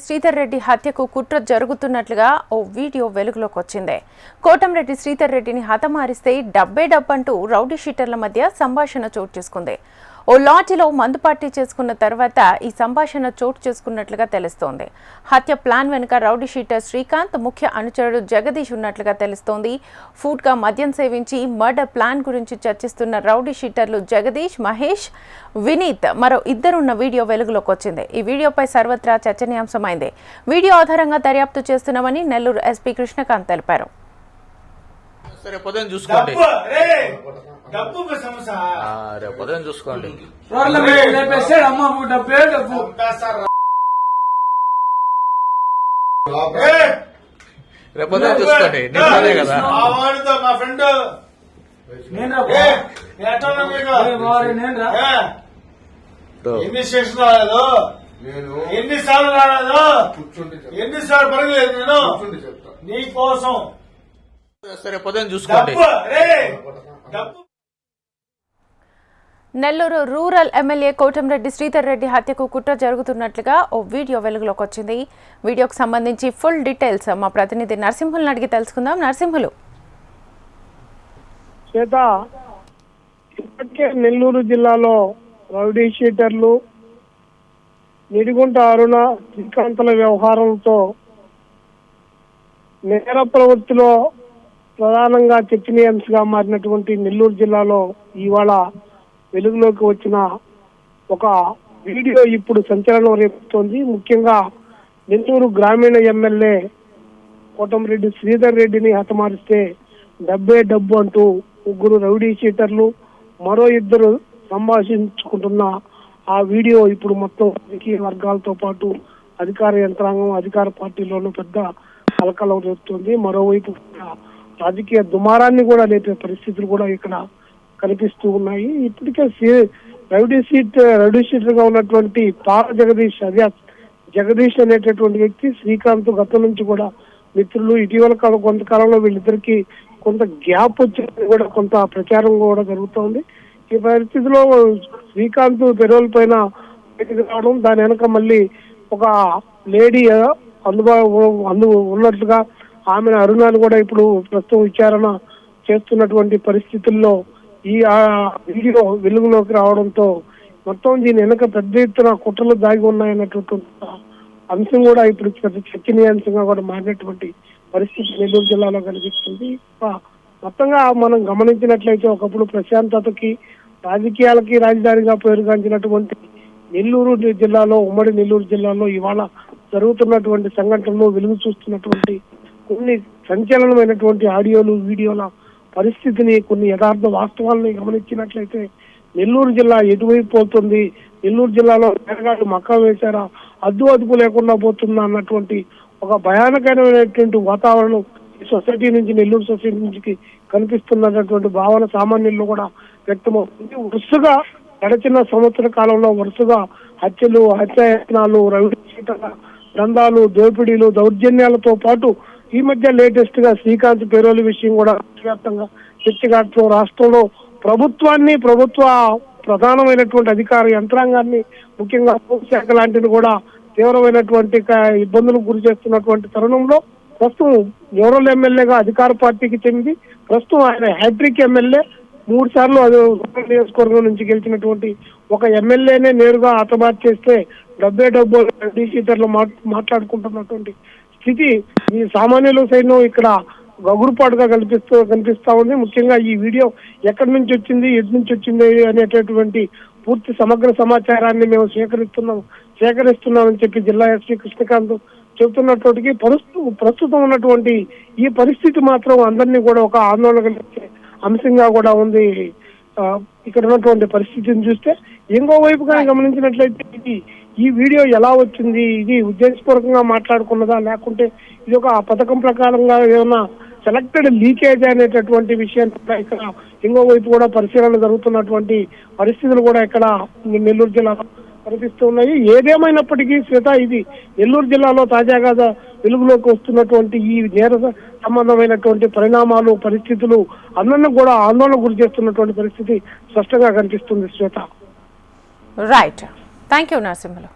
కోటంరెడ్డి శ్రీధర్ రెడ్డి హత్యకు కుట్ర జరుగుతున్నట్లుగా ఓ వీడియో వెలుగులోకి వచ్చింది. కోటంరెడ్డి శ్రీధర్ రెడ్డిని హతమారిస్తే డబ్బంటూ రౌడీ షీటర్ల మధ్య సంభాషణ చోటు చేసుకుంది. ఓ లాఠీలో మందు పార్టీ చేసుకున్న తర్వాత ఈ సంభాషణ చోటు చేసుకున్నట్లుగా తెలుస్తోంది. హత్య ప్లాన్ వెనుక రౌడీ షీటర్ శ్రీకాంత్, ముఖ్య అనుచరుడు జగదీష్ ఉన్నట్లుగా తెలుస్తోంది. ఫుడ్గా మద్యం సేవించి మర్డర్ ప్లాన్ గురించి చర్చిస్తున్న రౌడీ షీటర్లు జగదీష్, మహేష్, వినీత్ మరో ఇద్దరున్న వీడియో వెలుగులోకి వచ్చింది. ఈ వీడియోపై సర్వత్రా చర్చనీయాంశమైంది. వీడియో ఆధారంగా దర్యాప్తు చేస్తున్నామని నెల్లూరు ఎస్పీ కృష్ణకాంత్ తెలిపారు. చూసుకోండి. మా ఫ్రెండ్ ఎన్ని స్టేషన్ రాలేదు, ఎన్నిసార్లు రాలేదు, ఎన్నిసార్లు పడలేదు. నేను నీ కోసం చూసుకోండి. నెల్లూరు రూరల్ ఎమ్మెల్యే కోటంరెడ్డి శ్రీధర్ రెడ్డి హత్యకు కుట్ర జరుగుతున్నట్లుగా ఓ వీడియో వెలుగులోకి వచ్చింది. వీడియోకు సంబంధించి ఫుల్ డీటెయిల్స్ మా ప్రతినిధి నరసింహులను అడిగి తెలుసుకుందాం. నరసింహులు, ఇప్పటికే నెల్లూరు జిల్లాలో రౌడీ షీటర్లు, నిడిగుంట అరుణ, శ్రీకాంతుల వ్యవహారంతో నేర ప్రవృత్తిలో ప్రధానంగా చర్చనీయాంశంగా మారినటువంటి నెల్లూరు జిల్లాలో ఇవాళ వెలుగులోకి వచ్చిన ఒక వీడియో ఇప్పుడు సంచలనం రేపుతోంది. ముఖ్యంగా నెల్లూరు గ్రామీణ ఎమ్మెల్యే కోటంరెడ్డి శ్రీధర్ రెడ్డిని హతమారిస్తే డబ్బు అంటూ ముగ్గురు రౌడీ షీటర్లు, మరో ఇద్దరు సంభాషించుకుంటున్న ఆ వీడియో ఇప్పుడు మొత్తం రాజకీయ వర్గాలతో పాటు అధికార యంత్రాంగం, అధికార పార్టీలోనూ పెద్ద కలకలం రేపుతోంది. మరోవైపు రాజకీయ దుమారాన్ని కూడా లేపే పరిస్థితులు కూడా ఇక్కడ కనిపిస్తూ ఉన్నాయి. ఇప్పటికే రౌడీ షీటర్ గా ఉన్నటువంటి పాల జగదీష్ అనేటటువంటి వ్యక్తి, శ్రీకాంత్ గతం నుంచి కూడా మిత్రులు. ఇటీవల కొంతకాలంలో వీళ్ళిద్దరికి కొంత గ్యాప్ వచ్చింది కూడా కొంత ప్రచారం కూడా జరుగుతోంది. ఈ పరిస్థితిలో శ్రీకాంత్ పెరోల్ పైన రావడం, దాని వెనక మళ్ళీ ఒక లేడీ ఉన్నట్లుగా ఆమెను అరుణాన్ని కూడా ఇప్పుడు ప్రస్తుతం విచారణ చేస్తున్నటువంటి పరిస్థితుల్లో ఈ వీడియో వెలుగులోకి రావడంతో మొత్తం దీని వెనక పెద్ద ఎత్తున కుట్రలు దాగి ఉన్నాయన్నటువంటి అంశం కూడా ఇప్పుడు పెద్ద చర్చనీయాంశంగా కూడా మారినటువంటి పరిస్థితి నెల్లూరు జిల్లాలో కనిపిస్తుంది. మొత్తంగా మనం గమనించినట్లయితే ఒకప్పుడు ప్రశాంతతకి, రాజకీయాలకి రాజధానిగా పేరుగాంచినటువంటి నెల్లూరు జిల్లాలో, ఉమ్మడి నెల్లూరు జిల్లాలో ఇవాళ జరుగుతున్నటువంటి సంఘటనలు, వెలుగు చూస్తున్నటువంటి కొన్ని సంచలనమైనటువంటి ఆడియోలు, వీడియోల పరిస్థితిని, కొన్ని యథార్థ వాస్తవాలని గమనించినట్లయితే నెల్లూరు జిల్లా ఎటువైపు పోతుంది, నెల్లూరు జిల్లాలో నేరగాళ్లు మక్కా వేశారా, అదుపు లేకుండా పోతుందా అన్నటువంటి ఒక భయానకరమైనటువంటి వాతావరణం ఈ సొసైటీ నుంచి, నెల్లూరు సొసైటీ నుంచి కనిపిస్తున్నటువంటి భావన సామాన్యుల్లో కూడా వ్యక్తమవుతుంది. వరుసగా గడిచిన సంవత్సర కాలంలో వరుసగా హత్యలు, హత్యాయత్నాలు, రౌడీ షీటర్ల దందాలు, దోపిడీలు, దౌర్జన్యాలతో పాటు ఈ మధ్య లేటెస్ట్ గా శ్రీకాంత్ పేరోలు విషయం కూడా వ్యాప్తంగా చర్చగాటం, రాష్ట్రంలో ప్రభుత్వాన్ని, ప్రభుత్వ ప్రధానమైనటువంటి అధికార యంత్రాంగాన్ని, ముఖ్యంగా హోంశాఖ లాంటిది కూడా తీవ్రమైనటువంటి ఇబ్బందులకు గురి చేస్తున్నటువంటి తరుణంలో ప్రస్తుతం రూరల్ ఎమ్మెల్యేగా అధికార పార్టీకి చెంది ప్రస్తుతం ఆయన హ్యాట్రిక్ ఎమ్మెల్యే, 3 సార్లు నియోజకవర్గం నుంచి గెలిచినటువంటి ఒక ఎమ్మెల్యేనే నేరుగా హతమార్చి చేస్తే డబ్బు రౌడీ షీటర్లు మాట్లాడుకుంటున్నటువంటి స్థితి ఈ సామాన్యుల సైన్యం ఇక్కడ గగురుపాటుగా కనిపిస్తా ఉంది. ముఖ్యంగా ఈ వీడియో ఎక్కడి నుంచి వచ్చింది, ఎటు నుంచి వచ్చింది అనేటటువంటి పూర్తి సమగ్ర సమాచారాన్ని మేము సేకరిస్తున్నామని చెప్పి జిల్లా ఎస్పీ కృష్ణకాంత్ చెబుతున్నప్పటికీ ప్రస్తుతం ఉన్నటువంటి ఈ పరిస్థితి మాత్రం అందరినీ కూడా ఒక ఆందోళన కలిగించే అంశంగా కూడా ఉంది. ఇక్కడ ఉన్నటువంటి పరిస్థితిని చూస్తే ఇంకోవైపుగా గమనించినట్లయితే ఈ వీడియో ఎలా వచ్చింది, ఇది ఉద్దేశపూర్వకంగా మాట్లాడుకున్నదా, లేకుంటే ఇది ఒక పథకం ప్రకారంగా ఏమైనా సెలెక్టెడ్ లీకేజ్ అనేటటువంటి విషయాన్ని ఇక్కడ ఇంకోవైపు కూడా పరిశీలన జరుగుతున్నటువంటి పరిస్థితులు కూడా ఇక్కడ నెల్లూరు జిల్లాలో కనిపిస్తూ ఉన్నాయి. ఏదేమైనప్పటికీ శ్వేత, ఇది నెల్లూరు జిల్లాలో తాజాగా వెలుగులోకి వస్తున్నటువంటి ఈ నేర సంబంధమైనటువంటి పరిణామాలు, పరిస్థితులు అందరినీ కూడా ఆందోళన గురి చేస్తున్నటువంటి పరిస్థితి స్పష్టంగా కనిపిస్తుంది Shweta. Right, thank you Narasimhulu.